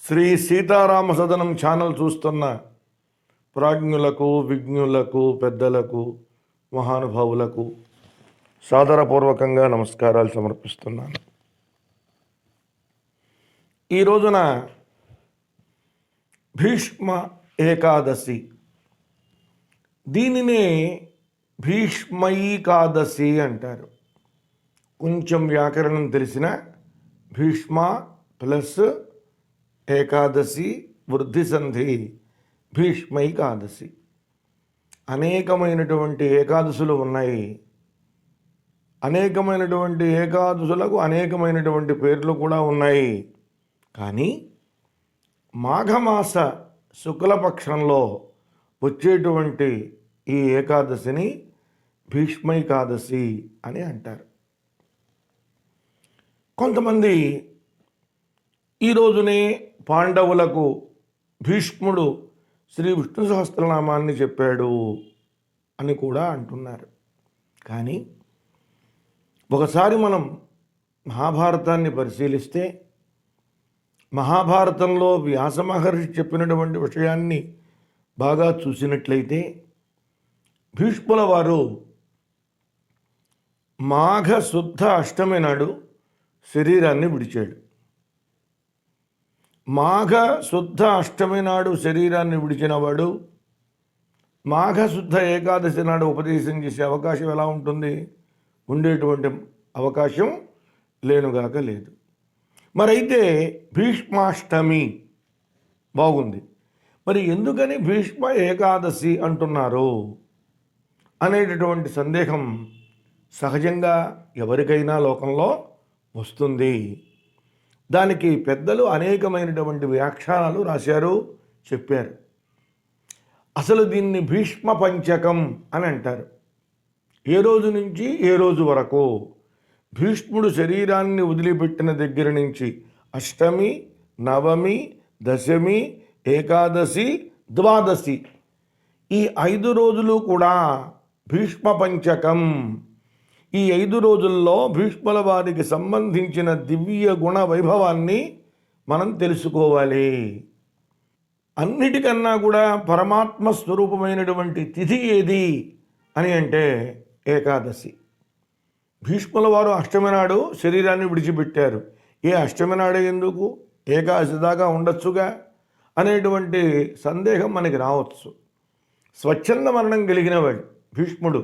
Shri Sitarama సదనం channel చూస్తున్న ప్రాజ్ఞులకు, విజ్ఞులకు, పెద్దలకు, మహానుభావులకు సాదరపూర్వకంగా నమస్కారాలు సమర్పిస్తున్నాను. ఈ రోజున భీష్మ ఏకాదశి, దీనినే భీష్మైకాదశి అంటారు. కొంచెం వ్యాకరణం తెలిసిన భీష్మ ప్లస్ ఏకాదశి వృద్ధి సంధి భీష్మైకాదశి. అనేకమైనటువంటి ఏకాదశులు ఉన్నాయి. అనేకమైనటువంటి ఏకాదశులకు అనేకమైనటువంటి పేర్లు కూడా ఉన్నాయి. కానీ మాఘమాస శుక్లపక్షంలో వచ్చేటువంటి ఈ ఏకాదశిని భీష్మైకాదశి అని అంటారు. కొంతమంది ఈ రోజునే పాండవులకు భీష్ముడు శ్రీ విష్ణు సహస్రనామాన్ని చెప్పాడు అని కూడా అంటున్నారు. కానీ ఒకసారి మనం మహాభారతాన్ని పరిశీలిస్తే, మహాభారతంలో వ్యాస మహర్షి చెప్పినటువంటి విషయాన్ని బాగా చూసినట్లయితే, భీష్ముల వారు మాఘ శుద్ధ అష్టమి నాడు శరీరాన్ని విడిచాడు. మాఘ శుద్ధ అష్టమి నాడు శరీరాన్ని విడిచినవాడు మాఘ శుద్ధ ఏకాదశి నాడు ఉపదేశం చేసే అవకాశం ఎలా ఉంటుంది? ఉండేటువంటి అవకాశం లేనుగాక లేదు. మరైతే భీష్మాష్టమి బాగుంది, మరి ఎందుకని భీష్మ ఏకాదశి అంటున్నారు అనేటటువంటి సందేహం సహజంగా ఎవరికైనా లోకంలో వస్తుంది. దానికి పెద్దలు అనేకమైనటువంటి వ్యాఖ్యానాలు రాశారు, చెప్పారు. అసలు దీన్ని భీష్మ పంచకం అని అంటారు. ఏ రోజు నుంచి ఏ రోజు వరకు భీష్ముడు శరీరాన్ని వదిలిపెట్టిన దగ్గర నుంచి అష్టమి, నవమి, దశమి, ఏకాదశి, ద్వాదశి, ఈ 5 రోజులు కూడా భీష్మ పంచకం. ఈ 5 రోజుల్లో భీష్ముల వారికి సంబంధించిన దివ్య గుణ వైభవాన్ని మనం తెలుసుకోవాలి. అన్నిటికన్నా కూడా పరమాత్మ స్వరూపమైనటువంటి తిథి ఏది అని అంటే ఏకాదశి. భీష్ముల వారు అష్టమి నాడు శరీరాన్ని విడిచిపెట్టారు. ఏ అష్టమి నాడే ఎందుకు, ఏకాదశి దాకా ఉండొచ్చుగా అనేటువంటి సందేహం మనకి రావచ్చు. స్వచ్ఛంద మరణం కలిగినవాడు భీష్ముడు.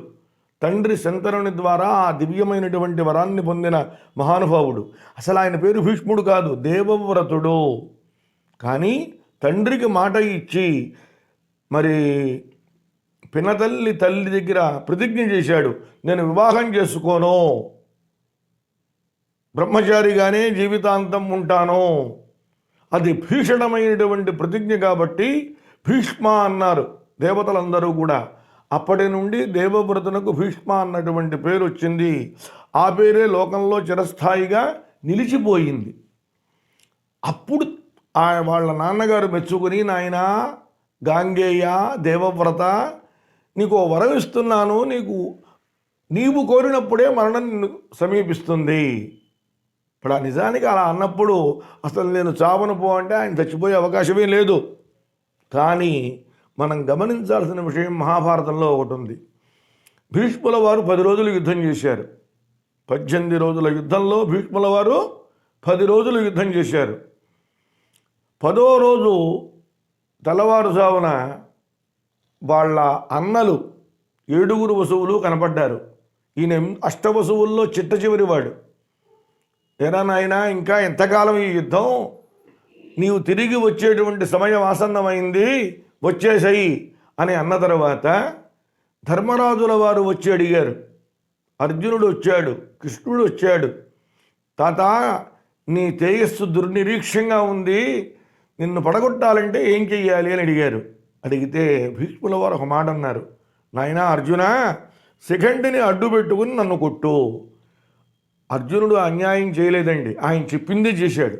తండ్రి శంతనుని ద్వారా ఆ దివ్యమైనటువంటి వరాన్ని పొందిన మహానుభావుడు. అసలు ఆయన పేరు భీష్ముడు కాదు, దేవవ్రతుడు. కానీ తండ్రికి మాట ఇచ్చి మరి పినతల్లి తల్లి దగ్గర ప్రతిజ్ఞ చేశాడు, నేను వివాహం చేసుకోను, బ్రహ్మచారిగానే జీవితాంతం ఉంటాను. అది భీషణమైనటువంటి ప్రతిజ్ఞ కాబట్టి భీష్మ అన్నారు దేవతలందరూ కూడా. అప్పటి నుండి దేవవ్రతునకు భీష్మ అన్నటువంటి పేరు వచ్చింది. ఆ పేరే లోకంలో చిరస్థాయిగా నిలిచిపోయింది. అప్పుడు వాళ్ళ నాన్నగారు మెచ్చుకుని, నాయనా గాంగేయ దేవవ్రత, నీకు వరం ఇస్తున్నాను, నీవు కోరినప్పుడే మరణం నిన్ను సమీపిస్తుంది. ఇప్పుడు నిజానికి అలా అన్నప్పుడు అసలు నేను చావను పో అంటే ఆయన చచ్చిపోయే అవకాశమే లేదు. కానీ మనం గమనించాల్సిన విషయం మహాభారతంలో ఒకటి ఉంది. భీష్ముల వారు 10 రోజులు యుద్ధం చేశారు. 18 రోజుల యుద్ధంలో భీష్ముల వారు 10 రోజులు యుద్ధం చేశారు. 10వ రోజు తెల్లవారుజామున వాళ్ళ అన్నలు 7 వసువులు కనపడ్డారు. ఈయన అష్టవసువుల్లో చిట్ట చివరివాడు. ఏరా నాయనా, ఇంకా ఎంతకాలం ఈ యుద్ధం? నీవు తిరిగి వచ్చేటువంటి సమయం ఆసన్నమైంది, వచ్చేసాయి అని అన్న తర్వాత ధర్మరాజుల వారు వచ్చి అడిగారు. అర్జునుడు వచ్చాడు, కృష్ణుడు వచ్చాడు. తాత, నీ తేజస్సు దుర్నిరీక్షంగా ఉంది, నిన్ను పడగొట్టాలంటే ఏం చెయ్యాలి అని అడిగారు. అడిగితే భీష్ముల వారు ఒక మాట అన్నారు, నాయనా అర్జున, శిఖండిని అడ్డు పెట్టుకుని నన్ను కొట్టు. అర్జునుడు అన్యాయం చేయలేదండి, ఆయన చెప్పింది చేశాడు.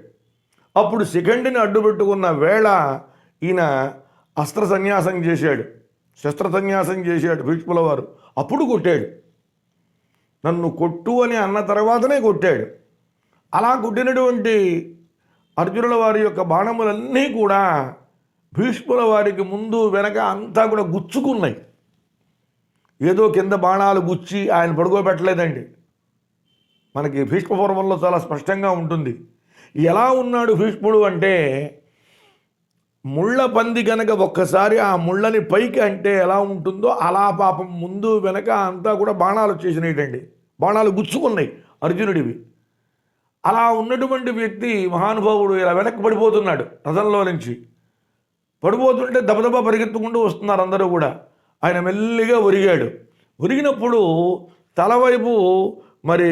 అప్పుడు శిఖండిని అడ్డు పెట్టుకున్న వేళ ఈయన అస్త్ర సన్యాసం చేశాడు, శస్త్ర సన్యాసం చేశాడు భీష్ముల వారు. అప్పుడు కొట్టాడు. నన్ను కొట్టు అని అన్న తర్వాతనే కొట్టాడు. అలా కొట్టినటువంటి అర్జునుల వారి యొక్క బాణములన్నీ కూడా భీష్ముల వారికి ముందు వెనక అంతా కూడా గుచ్చుకున్నాయి. ఏదో కింద బాణాలు గుచ్చి ఆయన పడుకోబెట్టలేదండి. మనకి భీష్మ పర్వంలో చాలా స్పష్టంగా ఉంటుంది. ఎలా ఉన్నాడు భీష్ముడు అంటే, ముళ్ళ పంది కనుక ఒక్కసారి ఆ ముళ్ళని పైకి అంటే ఎలా ఉంటుందో అలా పాపం ముందు వెనక అంతా కూడా బాణాలు వచ్చేసినాయిటండి. బాణాలు గుచ్చుకున్నాయి అర్జునుడివి. అలా ఉన్నటువంటి వ్యక్తి మహానుభావుడు ఇలా వెనక్కి పడిపోతున్నాడు. రథంలో నుంచి పడిపోతుంటే దబదబా పరిగెత్తుకుంటూ వస్తున్నారు అందరూ కూడా. ఆయన మెల్లిగా ఒరిగాడు. ఒరిగినప్పుడు తలవైపు మరి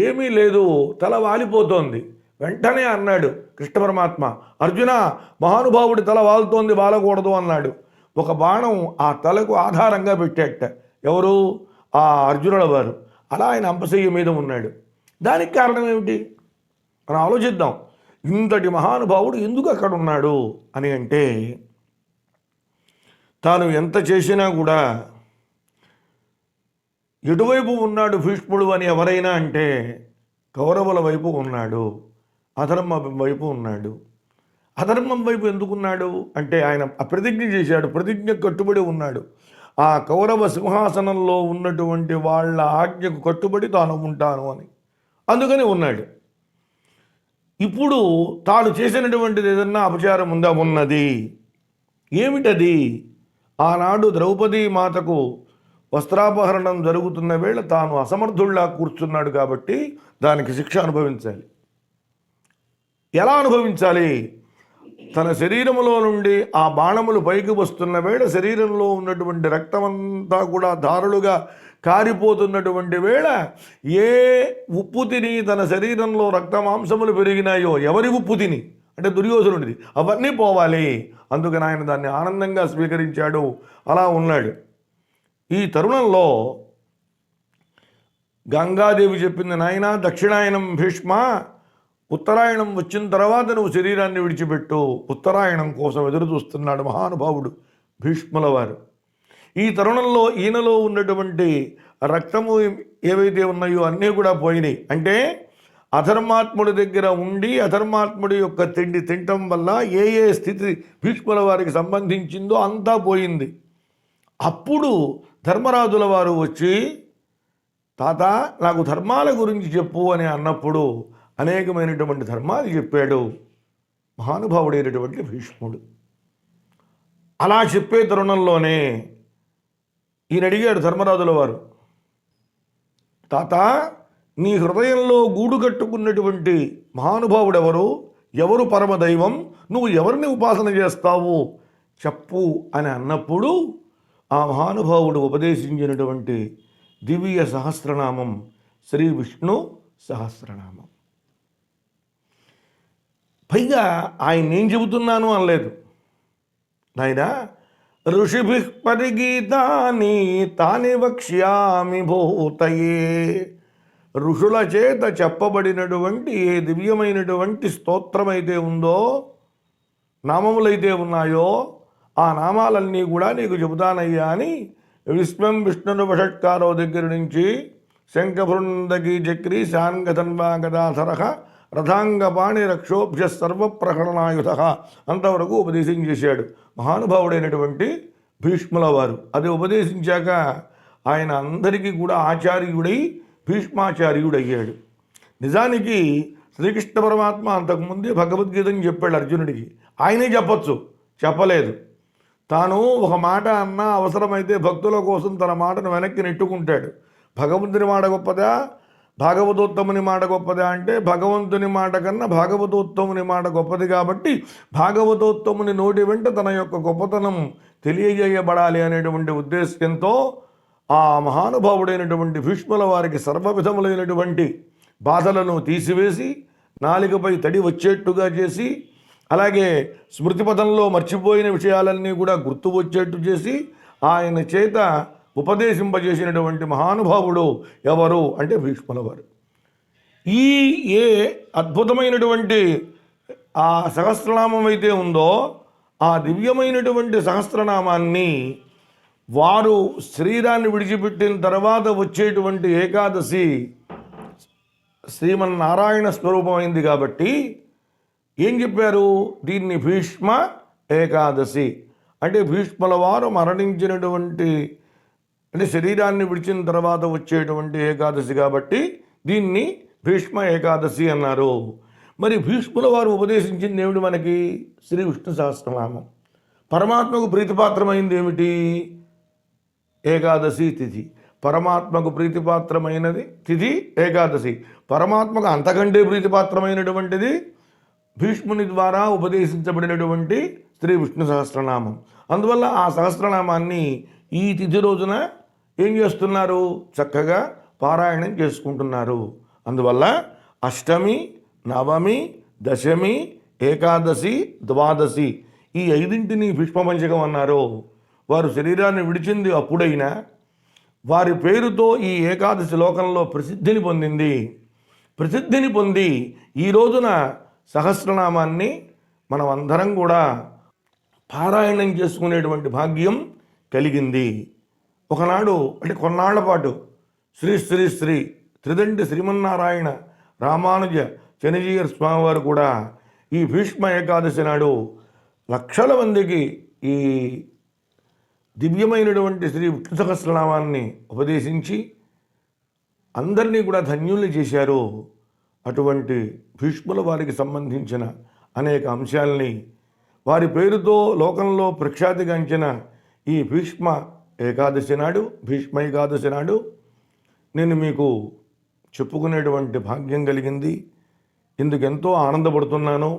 ఏమీ లేదు, తల వాలిపోతోంది. వెంటనే అన్నాడు కృష్ణ పరమాత్మ, అర్జున, మహానుభావుడి తల వాలుతోంది, వాలకూడదు అన్నాడు. ఒక బాణం ఆ తలకు ఆధారంగా పెట్టేట. ఎవరు? ఆ అర్జునుల వారు. అలా ఆయన అంపశయ్య మీద ఉన్నాడు. దానికి కారణం ఏమిటి మనం ఆలోచిద్దాం. ఇంతటి మహానుభావుడు ఎందుకు అక్కడ ఉన్నాడు అని అంటే, తాను ఎంత చేసినా కూడా ఎటువైపు ఉన్నాడు భీష్ముడు అని ఎవరైనా అంటే కౌరవుల వైపు ఉన్నాడు, అధర్మం వైపు ఉన్నాడు. అధర్మం వైపు ఎందుకున్నాడు అంటే ఆయన ప్రతిజ్ఞ చేశాడు, ప్రతిజ్ఞ కట్టుబడి ఉన్నాడు. ఆ కౌరవ సింహాసనంలో ఉన్నటువంటి వాళ్ళ ఆజ్ఞకు కట్టుబడి తాను ఉంటాను అని, అందుకని ఉన్నాడు. ఇప్పుడు తాను చేసినటువంటిది ఏదన్నా అపచారం ఉందా? ఉన్నది. ఏమిటది? ఆనాడు ద్రౌపదీ మాతకు వస్త్రాపహరణం జరుగుతున్న వేళ తాను అసమర్థుల్లా కూర్చున్నాడు కాబట్టి దానికి శిక్ష అనుభవించాలి. ఎలా అనుభవించాలి? తన శరీరంలో నుండి ఆ బాణములు పైకి వస్తున్న వేళ శరీరంలో ఉన్నటువంటి రక్తమంతా కూడా దారులుగా కారిపోతున్నటువంటి వేళ ఏ ఉప్పు తిని తన శరీరంలో రక్తమాంసములు పెరిగినాయో, ఎవరి ఉప్పు తిని అంటే దుర్యోధనుడిది, అవన్నీ పోవాలి. అందుకని ఆయన దాన్ని ఆనందంగా స్వీకరించాడు. అలా ఉన్నాడు. ఈ తరుణంలో గంగాదేవి చెప్పింది, నాయన దక్షిణాయనం భీష్మ, ఉత్తరాయణం వచ్చిన తర్వాత నువ్వు శరీరాన్ని విడిచిపెట్టు. ఉత్తరాయణం కోసం ఎదురు చూస్తున్నాడు మహానుభావుడు భీష్ముల వారు. ఈ తరుణంలో ఈయనలో ఉన్నటువంటి రక్తము ఏవైతే ఉన్నాయో అన్నీ కూడా పోయినాయి. అంటే అధర్మాత్ముడి దగ్గర ఉండి అధర్మాత్ముడి యొక్క తిండి తినటం వల్ల ఏ ఏ స్థితి భీష్ముల వారికి సంబంధించిందో అంతా పోయింది. అప్పుడు ధర్మరాజుల వారు వచ్చి, తాత నాకు ధర్మాల గురించి చెప్పు అని అన్నప్పుడు అనేకమైనటువంటి ధర్మాలు చెప్పాడు మహానుభావుడైనటువంటి భీష్ముడు. అలా చెప్పే తరుణంలోనే ఈయన అడిగాడు ధర్మరాజుల వారు, తాత నీ హృదయంలో గూడు కట్టుకున్నటువంటి మహానుభావుడెవరు? ఎవరు పరమదైవం? నువ్వు ఎవరిని ఉపాసన చేస్తావు చెప్పు అని అన్నప్పుడు ఆ మహానుభావుడు ఉపదేశించినటువంటి దివ్య సహస్రనామం శ్రీ విష్ణు సహస్రనామం. పైగా ఆయన ఏం చెబుతున్నాను అనలేదు. నాయనా, ఋషిభిః పరిగీతాని తాని వక్ష్యామి భూతయే. ఋషుల చేత చెప్పబడినటువంటి ఏ దివ్యమైనటువంటి స్తోత్రమైతే ఉందో, నామములైతే ఉన్నాయో ఆ నామాలన్నీ కూడా నీకు చెబుతానయ్యా అని విశ్వం విష్ణును వషట్కారో దగ్గర నుంచి శంఖభృందకి చక్రి శాంగధన్వా గదాధరః రథాంగపాణి రక్షోభ్య సర్వప్రకరణాయుధ అంతవరకు ఉపదేశం చేశాడు మహానుభావుడైనటువంటి భీష్ముల వారు. అది ఉపదేశించాక ఆయన అందరికీ కూడా ఆచార్యుడై భీష్మాచార్యుడయ్యాడు. నిజానికి శ్రీకృష్ణ పరమాత్మ అంతకుముందే భగవద్గీతని చెప్పాడు అర్జునుడికి. ఆయనే చెప్పచ్చు, చెప్పలేదు. తాను ఒక మాట అన్నా అవసరమైతే భక్తుల కోసం తన మాటను వెనక్కి నెట్టుకుంటాడు. భగవంతుని మాట గొప్పదా, భాగవతోత్తముని మాట గొప్పదా అంటే భగవంతుని మాట కన్నా భాగవతోత్తముని మాట గొప్పది. కాబట్టి భాగవతోత్తముని నోటి వెంట తన యొక్క గొప్పతనం తెలియజేయబడాలి అనేటువంటి ఉద్దేశంతో ఆ మహానుభావుడైనటువంటి భీష్ముల వారికి సర్వవిధములైనటువంటి బాధలను తీసివేసి నాలికపై తడి వచ్చేట్టుగా చేసి, అలాగే స్మృతిపథంలో మర్చిపోయిన విషయాలన్నీ కూడా గుర్తు వచ్చేట్టు చేసి ఆయన చేత ఉపదేశింపజేసినటువంటి మహానుభావుడు ఎవరు అంటే భీష్ముల వారు. ఈ ఏ అద్భుతమైనటువంటి ఆ సహస్రనామం అయితే ఉందో ఆ దివ్యమైనటువంటి సహస్రనామాన్ని వారు శరీరాన్ని విడిచిపెట్టిన తర్వాత వచ్చేటువంటి ఏకాదశి శ్రీమన్నారాయణ స్వరూపమైంది కాబట్టి ఏం చెప్పారు? దీన్ని భీష్మ ఏకాదశి అంటే భీష్ముల వారు మరణించినటువంటి అంటే శరీరాన్ని విడిచిన తర్వాత వచ్చేటువంటి ఏకాదశి కాబట్టి దీన్ని భీష్మ ఏకాదశి అన్నారు. మరి భీష్ముల వారు ఉపదేశించింది ఏమిటి మనకి? శ్రీ విష్ణు సహస్రనామం. పరమాత్మకు ప్రీతిపాత్రమైంది ఏమిటి? ఏకాదశి తిథి. పరమాత్మకు ప్రీతిపాత్రమైనది తిథి ఏకాదశి. పరమాత్మకు అంతకంటే ప్రీతిపాత్రమైనటువంటిది భీష్ముని ద్వారా ఉపదేశించబడినటువంటి శ్రీ విష్ణు సహస్రనామం. అందువల్ల ఆ సహస్రనామాన్ని ఈ తిథి రోజున ఏం చేస్తున్నారు? చక్కగా పారాయణం చేసుకుంటున్నారు. అందువల్ల అష్టమి, నవమి, దశమి, ఏకాదశి, ద్వాదశి ఈ 5ంటిని భీష్మపంచకం అన్నారు. వారు శరీరాన్ని విడిచింది అప్పుడైనా వారి పేరుతో ఈ ఏకాదశి లోకంలో ప్రసిద్ధిని పొంది ఈ రోజున సహస్రనామాన్ని మనం అందరం కూడా పారాయణం చేసుకునేటువంటి భాగ్యం కలిగింది. ఒకనాడు అంటే కొన్నాళ్ల పాటు శ్రీ శ్రీ శ్రీ త్రిదండి శ్రీమన్నారాయణ రామానుజ చనిజీయర్ స్వామివారు కూడా ఈ భీష్మ ఏకాదశి నాడు లక్షల మందికి ఈ దివ్యమైనటువంటి శ్రీ విష్ణు సహస్రనామాన్ని ఉపదేశించి అందరినీ కూడా ధన్యుల్ని చేశారు. అటువంటి భీష్ముల వారికి సంబంధించిన అనేక అంశాలని వారి పేరుతో లోకంలో ప్రఖ్యాతిగాంచిన ఈ భీష్మ ఏకాదశి నాడు నేను మీకు చెప్పుకునేటువంటి భాగ్యం కలిగింది. ఇందుకెంతో ఆనందపడుతున్నాను.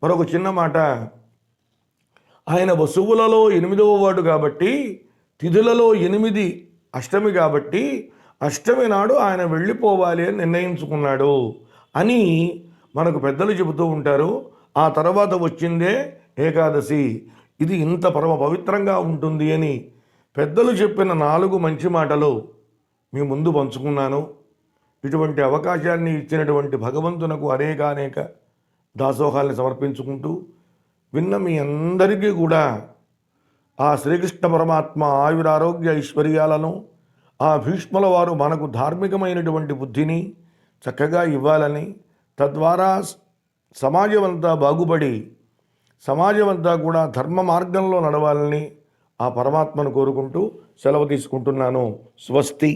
మరొక చిన్న మాట, ఆయన వసువులలో 8వ వాడు కాబట్టి తిథులలో 8 అష్టమి కాబట్టి అష్టమి నాడు ఆయన వెళ్ళిపోవాలి అని నిర్ణయించుకున్నాడు అని మనకు పెద్దలు చెబుతూ ఉంటారు. ఆ తర్వాత వచ్చిందే ఏకాదశి. ఇది ఇంత పరమ పవిత్రంగా ఉంటుంది అని పెద్దలు చెప్పిన 4 మంచి మాటలు మీ ముందు పంచుకున్నాను. ఇటువంటి అవకాశాన్ని ఇచ్చినటువంటి భగవంతునకు అనేక దాసోహాల్ని సమర్పించుకుంటూ విన్న మీ అందరికీ కూడా ఆ శ్రీకృష్ణ పరమాత్మ ఆయురారోగ్య ఐశ్వర్యాలను, ఆ భీష్ముల వారు మనకు ధార్మికమైనటువంటి బుద్ధిని చక్కగా ఇవ్వాలని, తద్వారా సమాజమంతా బాగుపడి సమాజమంతా కూడా ధర్మ మార్గంలో నడవాలని ఆ పరమాత్మను కోరుకుంటూ సెలవు తీసుకుంటున్నాను. స్వస్తి.